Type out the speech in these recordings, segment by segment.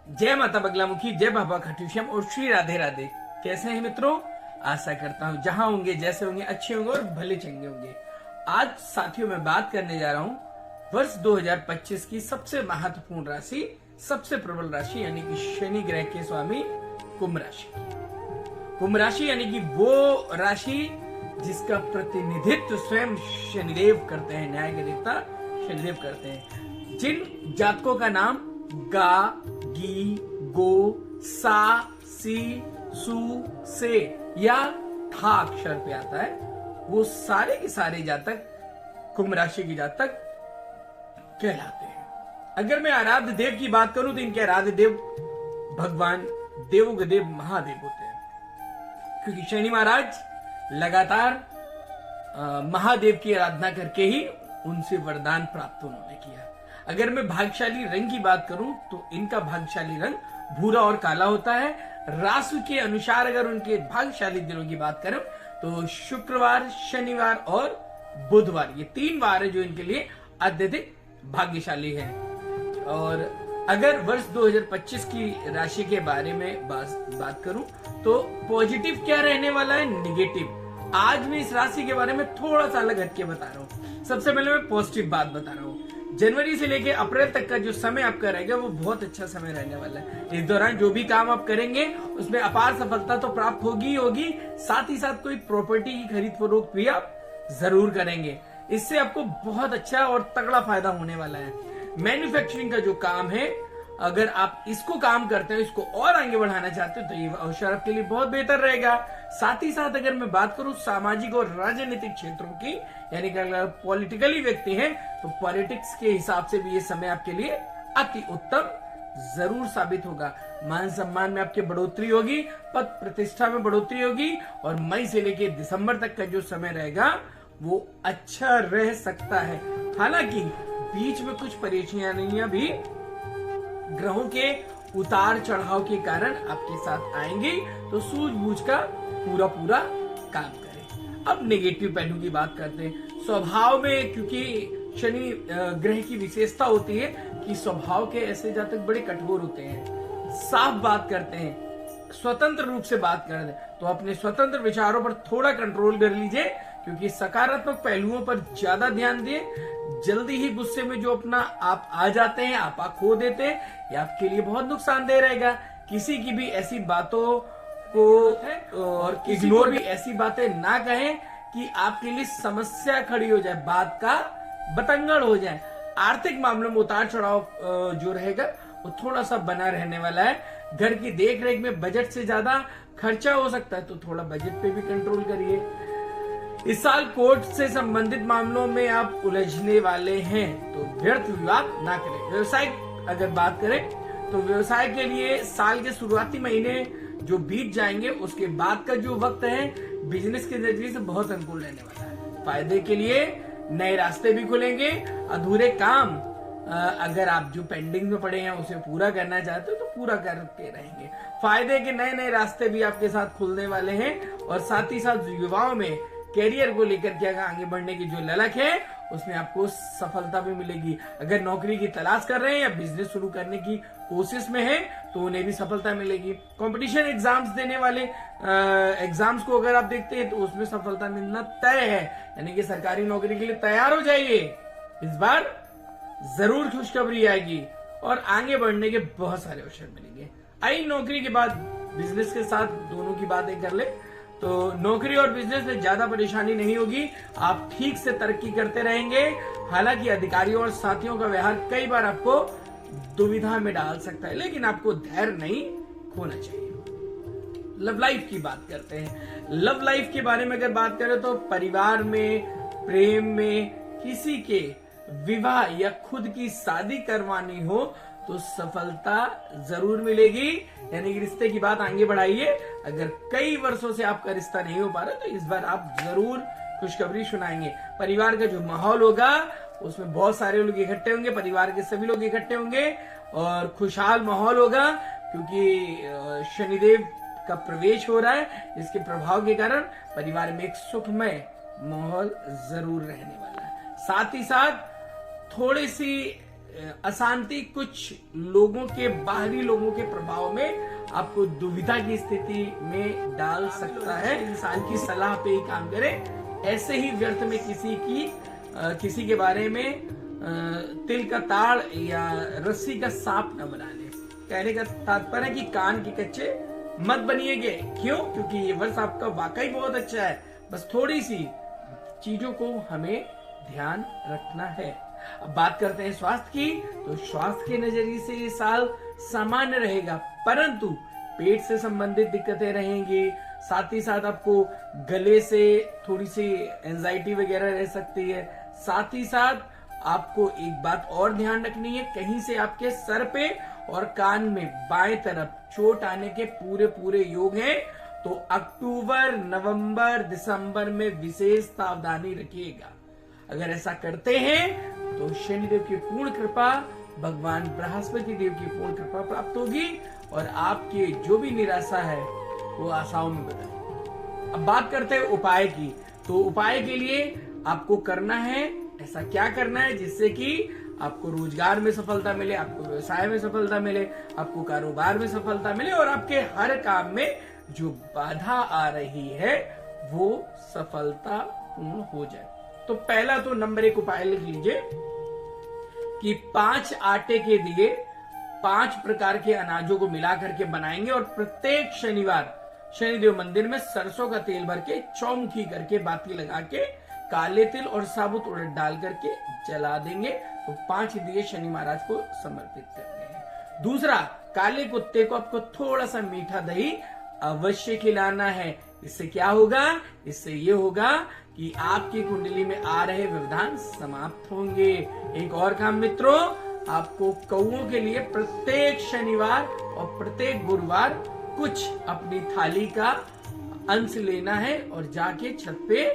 जय माता बगलामुखी, जय बाबा खटूश्याम और श्री राधे राधे। कैसे हैं मित्रों? आशा करता हूँ जहां होंगे, जैसे होंगे, अच्छे होंगे और भले चंगे होंगे। आज साथियों मैं बात करने जा रहा हूँ वर्ष 2025 की सबसे महत्वपूर्ण राशि, सबसे प्रबल राशि यानी कि शनि ग्रह के स्वामी कुंभ राशि। कुंभ राशि यानी कि वो राशि जिसका प्रतिनिधित्व स्वयं शनिदेव करते हैं, न्याय के देवता शनिदेव करते हैं। जिन जातकों का नाम गा, गी, गो, सा, सी, सु, से या ठा अक्षर पे आता है, वो सारे के सारे जातक कुंभ राशि के जातक कहलाते हैं। अगर मैं आराध्य देव की बात करूं तो इनके आराध्य देव भगवान देवों के देव महादेव होते हैं, क्योंकि शनि महाराज लगातार महादेव की आराधना करके ही उनसे वरदान प्राप्त उन्होंने किया। अगर मैं भाग्यशाली रंग की बात करूं तो इनका भाग्यशाली रंग भूरा और काला होता है। राशि के अनुसार अगर उनके भाग्यशाली दिनों की बात करें तो शुक्रवार, शनिवार और बुधवार, ये 3 वार है जो इनके लिए अत्यधिक भाग्यशाली है। और अगर वर्ष 2025 की राशि के बारे में बात करूं तो पॉजिटिव क्या रहने वाला है, नेगेटिव। आज मैं इस राशि के बारे में थोड़ा सा अलग हटके बता रहा हूं। सबसे पहले मैं पॉजिटिव बात बता रहा हूं। जनवरी से लेके अप्रैल तक का जो समय आपका रहेगा वो बहुत अच्छा समय रहने वाला है। इस दौरान जो भी काम आप करेंगे उसमें अपार सफलता तो प्राप्त होगी ही होगी, साथ ही साथ कोई प्रॉपर्टी की खरीद फरोख्त भी आप जरूर करेंगे। इससे आपको बहुत अच्छा और तगड़ा फायदा होने वाला है। मैन्युफैक्चरिंग का जो काम है, अगर आप इसको काम करते हैं, इसको और आगे बढ़ाना चाहते हो तो ये अवसर आपके लिए बहुत बेहतर रहेगा। साथ ही साथ अगर मैं बात करूं सामाजिक और राजनीतिक क्षेत्रों की, यानी कि अगर पॉलिटिकली व्यक्ति हैं तो पॉलिटिक्स के हिसाब से भी ये समय आपके लिए अति उत्तम जरूर साबित होगा। मान सम्मान में आपकी बढ़ोतरी होगी, पद प्रतिष्ठा में बढ़ोतरी होगी और मई से लेकर दिसंबर तक का जो समय रहेगा वो अच्छा रह सकता है। हालांकि बीच में कुछ परेशानियां भी ग्रहों के उतार चढ़ाव के कारण आपके साथ आएंगे, तो सूझबूझ का पूरा काम करें। अब नेगेटिव पहलू की बात करते हैं। स्वभाव में, क्योंकि शनि ग्रह की विशेषता होती है कि स्वभाव के ऐसे जातक बड़े कठोर होते हैं, साफ बात करते हैं, स्वतंत्र रूप से बात करते हैं, तो अपने स्वतंत्र विचारों पर थोड़ा कंट्रोल कर लीजिए, क्योंकि सकारात्मक पहलुओं पर ज्यादा ध्यान दिए। जल्दी ही गुस्से में जो अपना आप आ जाते हैं, आपा खो देते हैं, ये आपके लिए बहुत नुकसानदेह रहेगा। किसी की भी ऐसी बातों को और इग्नोर भी ऐसी बातें ना कहें कि आपके लिए समस्या खड़ी हो जाए, बात का बतंगड़ हो जाए। आर्थिक मामलों में उतार चढ़ाव जो रहेगा वो थोड़ा सा बना रहने वाला है। घर की देख रेख में बजट से ज्यादा खर्चा हो सकता है, तो थोड़ा बजट पे भी कंट्रोल करिए। इस साल कोर्ट से संबंधित मामलों में आप उलझने वाले हैं, तो व्यर्थ विवाद ना करें। व्यवसाय अगर बात करें तो व्यवसाय के लिए साल के शुरुआती महीने जो बीत जाएंगे, उसके बाद का जो वक्त है बिजनेस के नजरिए से बहुत अनुकूल रहने वाला है। फायदे के लिए नए रास्ते भी खुलेंगे। अधूरे काम अगर आप जो पेंडिंग में पड़े हैं उसे पूरा करना चाहते हो तो पूरा करके रहेंगे। फायदे के नए नए रास्ते भी आपके साथ खुलने वाले हैं। और साथ ही साथ युवाओं में कैरियर को लेकर के आगे बढ़ने की जो ललक है उसमें आपको सफलता भी मिलेगी। अगर नौकरी की तलाश कर रहे हैं या बिजनेस शुरू करने की कोशिश में है तो उन्हें भी सफलता मिलेगी। कंपटीशन एग्जाम्स देने वाले एग्जाम्स को अगर आप देखते हैं तो उसमें सफलता मिलना तय है, यानी कि सरकारी नौकरी के लिए तैयार हो जाइए। इस बार जरूर खुशखबरी आएगी और आगे बढ़ने के बहुत सारे अवसर मिलेंगे। आई नौकरी के बाद बिजनेस के साथ दोनों की बातें कर ले तो नौकरी और बिजनेस में ज्यादा परेशानी नहीं होगी, आप ठीक से तरक्की करते रहेंगे। हालांकि अधिकारियों और साथियों का व्यवहार कई बार आपको दुविधा में डाल सकता है, लेकिन आपको धैर्य नहीं खोना चाहिए। लव लाइफ की बात करते हैं। लव लाइफ के बारे में अगर बात करें तो परिवार में, प्रेम में किसी के विवाह या खुद की शादी करवानी हो तो सफलता जरूर मिलेगी, यानी कि रिश्ते की बात आगे बढ़ाइए। अगर कई वर्षों से आपका रिश्ता नहीं हो पा रहा तो इस बार आप जरूर खुशखबरी सुनाएंगे। परिवार का जो माहौल होगा उसमें बहुत सारे लोग इकट्ठे होंगे, परिवार के सभी लोग इकट्ठे होंगे और खुशहाल माहौल होगा, क्योंकि शनिदेव का प्रवेश हो रहा है, जिसके प्रभाव के कारण परिवार में एक सुखमय माहौल जरूर रहने वाला है। साथ ही साथ थोड़ी सी अशांति, कुछ लोगों के, बाहरी लोगों के प्रभाव में आपको दुविधा की स्थिति में डाल सकता है। इंसान की सलाह पे ही काम करें, ऐसे ही व्यर्थ में किसी के बारे में तिल का ताड़ या रस्सी का सांप न बना ले। कहने का तात्पर्य है कि कान के कच्चे मत बनिएगे। क्यों? क्योंकि ये वर्ष आपका वाकई बहुत अच्छा है, बस थोड़ी सी चीजों को हमें ध्यान रखना है। अब बात करते हैं स्वास्थ्य की, तो स्वास्थ्य के नजरिए से ये साल सामान्य रहेगा, परंतु पेट से संबंधित दिक्कतें रहेंगी। साथ ही साथ आपको गले से थोड़ी सी एंजाइटी वगैरह रह सकती है। साथ ही साथ आपको एक बात और ध्यान रखनी है, कहीं से आपके सर पे और कान में बाएं तरफ चोट आने के पूरे योग हैं। तो अक्टूबर, नवंबर, दिसंबर में विशेष सावधानी रखिएगा। अगर ऐसा करते हैं तो शनिदेव की पूर्ण कृपा, भगवान बृहस्पति देव की पूर्ण कृपा प्राप्त होगी और आपके जो भी निराशा है वो आशाओं में बदलेगी। अब बात करते हैं उपाय की। तो उपाय के लिए आपको करना है, ऐसा क्या करना है जिससे कि आपको रोजगार में सफलता मिले, आपको व्यवसाय में सफलता मिले, आपको कारोबार में सफलता मिले और आपके हर काम में जो बाधा आ रही है वो सफलता पूर्ण हो जाए। तो पहला तो नंबर 1 उपाय लिख लीजिए कि 5 आटे के दिए 5 प्रकार के अनाजों को मिला करके बनाएंगे और प्रत्येक शनिवार शनिदेव मंदिर में सरसों का तेल भर के चौमुखी करके बाती लगा के काले तिल और साबुत उड़द डाल करके जला देंगे। तो 5 दिए शनि महाराज को समर्पित करने हैं। दूसरा, काले कुत्ते को आपको थोड़ा सा मीठा दही अवश्य खिलाना है। इससे क्या होगा? इससे ये होगा कि आपकी कुंडली में आ रहे व्यवधान समाप्त होंगे। एक और काम मित्रों, आपको कौओं के लिए प्रत्येक शनिवार और प्रत्येक गुरुवार कुछ अपनी थाली का अंश लेना है और जाके छत पे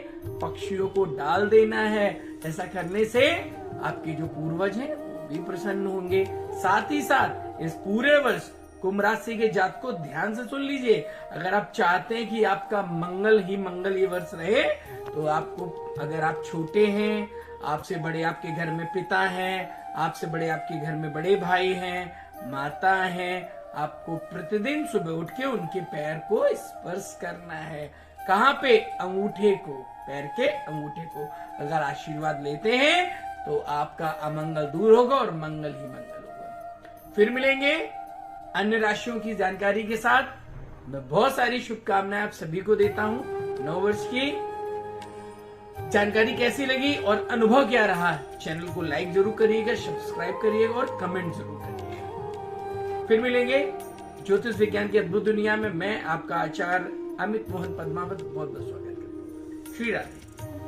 पक्षियों को डाल देना है। ऐसा करने से आपके जो पूर्वज हैं वो भी प्रसन्न होंगे। साथ ही साथ इस पूरे वर्ष कुंभ राशि के जातक को ध्यान से सुन लीजिए। अगर आप चाहते हैं कि आपका मंगल ही मंगल ये वर्ष रहे, तो आपको, अगर आप छोटे हैं, आपसे बड़े आपके घर में पिता हैं, आपसे बड़े आपके घर में बड़े भाई हैं, माता हैं, आपको प्रतिदिन सुबह उठ के उनके पैर को स्पर्श करना है। कहाँ पे? अंगूठे को, पैर के अंगूठे को। अगर आशीर्वाद लेते हैं तो आपका अमंगल दूर होगा और मंगल ही मंगल होगा। फिर मिलेंगे अन्य राशियों की जानकारी के साथ। मैं बहुत सारी शुभकामनाएं आप सभी को देता हूं नव वर्ष की। जानकारी कैसी लगी और अनुभव क्या रहा, चैनल को लाइक जरूर करिएगा, सब्सक्राइब करिएगा और कमेंट जरूर करिएगा। फिर मिलेंगे ज्योतिष विज्ञान की अद्भुत दुनिया में। मैं आपका आचार्य अमित मोहन पद्मावत बहुत बहुत स्वागत करता हूँ। श्री राधे।